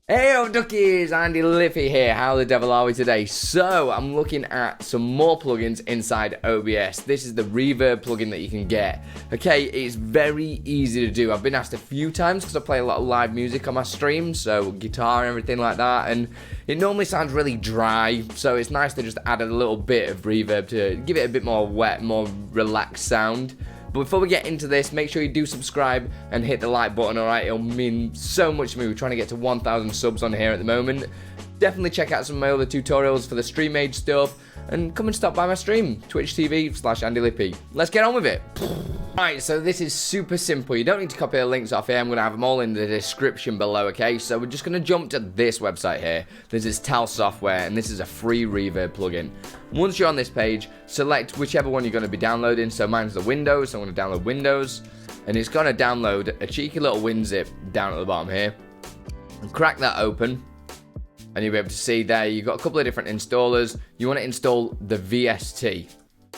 Hey up duckies, Andy Liffey here. How the devil are we today? So I'm looking at some more plugins inside OBS. This is the Reverb plugin that you can get. Okay, it's very easy to do. I've been asked a few times because I play a lot of live music on my stream, so guitar and everything like that, and it normally sounds really dry, so it's nice to just add a little bit of reverb to give it a bit more wet, more relaxed sound. But before we get into this, make sure you do subscribe and hit the like button, alright? It'll mean so much to me. We're trying to get to 1,000 subs on here at the moment. Definitely check out some of my other tutorials for the stream age stuff. And come and stop by my stream, Twitch TV/AndyLippy. Let's get on with it. Right, so this is super simple. You don't need to copy the links off here. I'm going to have them all in the description below, okay? So we're just going to jump to this website here. This is Tal Software, and this is a free reverb plugin. Once you're on this page, select whichever one you're going to be downloading. So mine's the Windows, so I'm going to download Windows. And it's going to download a cheeky little WinZip down at the bottom here. And crack that open. And you'll be able to see there, you've got a couple of different installers. You want to install the VST.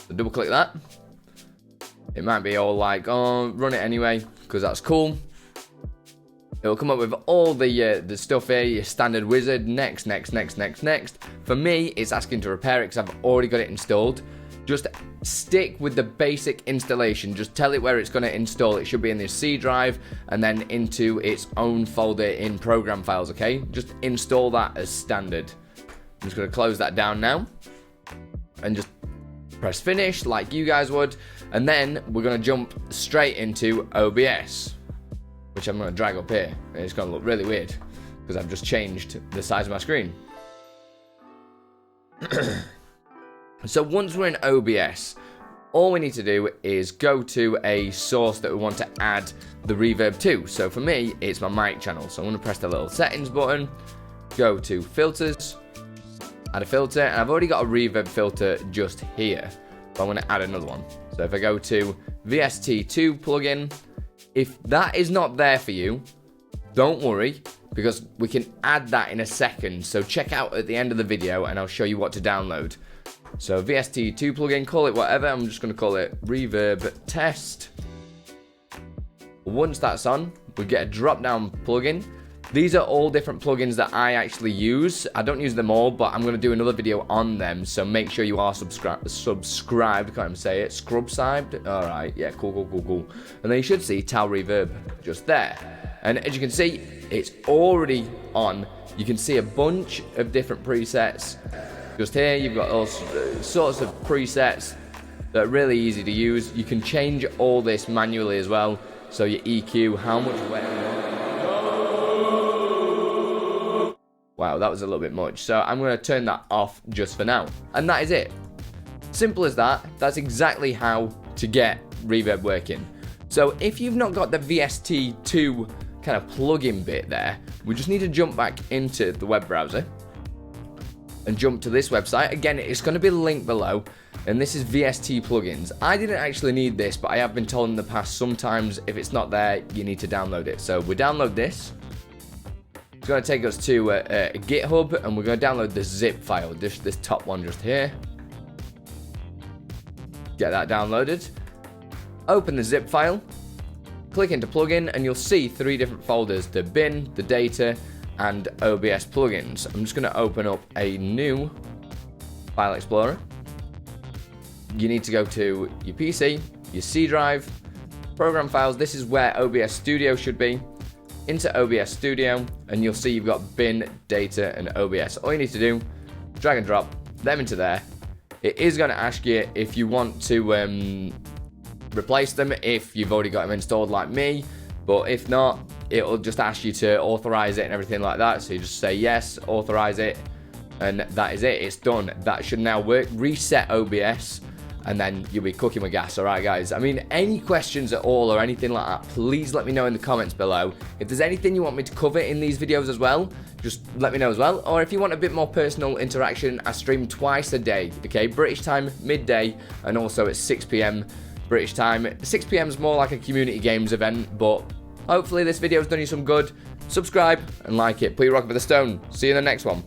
So double click that. It might be all like, oh, run it anyway, because that's cool. It'll come up with all the stuff here, your standard wizard, next. For me, it's asking to repair it because I've already got it installed. Just stick with the basic installation. Just tell it where it's going to install. It should be in the C drive and then into its own folder in program files, okay? Just install that as standard. I'm just going to close that down now and just press finish like you guys would. And then we're going to jump straight into OBS, which I'm going to drag up here. And it's going to look really weird because I've just changed the size of my screen. So once we're in OBS, all we need to do is go to a source that we want to add the reverb to. So for me, it's my mic channel. So I'm going to press the little settings button, go to filters, add a filter, and I've already got a reverb filter just here. But I'm going to add another one. So if I go to VST 2 plugin, if that is not there for you, don't worry, because we can add that in a second. So check out at the end of the video and I'll show you what to download. So VST 2 plugin, call it whatever. I'm just going to call it Reverb Test. Once that's on, we get a drop-down plugin. These are all different plugins that I actually use. I don't use them all, but I'm going to do another video on them. So make sure you are subscribed. Can't even say it. Scrub-sibed. All right. Yeah. Cool. And then you should see Tal Reverb just there. And as you can see, it's already on. You can see a bunch of different presets. Just here, you've got all sorts of presets that are really easy to use. You can change all this manually as well. So your EQ, how much wet you want. Wow, that was a little bit much. So I'm going to turn that off just for now. And that is it. Simple as that. That's exactly how to get reverb working. So if you've not got the VST 2 kind of plugin bit there, we just need to jump back into the web browser and jump to this website. Again, it's going to be linked below, and this is VST plugins. I didn't actually need this, but I have been told in the past sometimes if it's not there, you need to download it. So we download this. It's going to take us to GitHub, and we're going to download the zip file, this top one just here. Get that downloaded. Open the zip file. Click into plugin, and you'll see 3 different folders: the bin, the data, and OBS plugins. I'm just going to open up a new file explorer. You need to go to your PC, your C drive, program files. This is where OBS Studio should be. Into OBS Studio, and you'll see you've got bin, data, and OBS. All you need to do, drag and drop them into there. It is going to ask you if you want to replace them if you've already got them installed like me, but if not, it'll just ask you to authorize it and everything like that. So you just say yes, authorize it, and that is it. It's done. That should now work. Reset OBS, and then you'll be cooking with gas. All right, guys. I mean, any questions at all or anything like that, please let me know in the comments below. If there's anything you want me to cover in these videos as well, just let me know as well. Or if you want a bit more personal interaction, I stream twice a day. Okay, British time, midday, and also at 6 p.m. British time. 6 p.m. is more like a community games event, but hopefully this video has done you some good. Subscribe and like it. Put your rock with a stone. See you in the next one.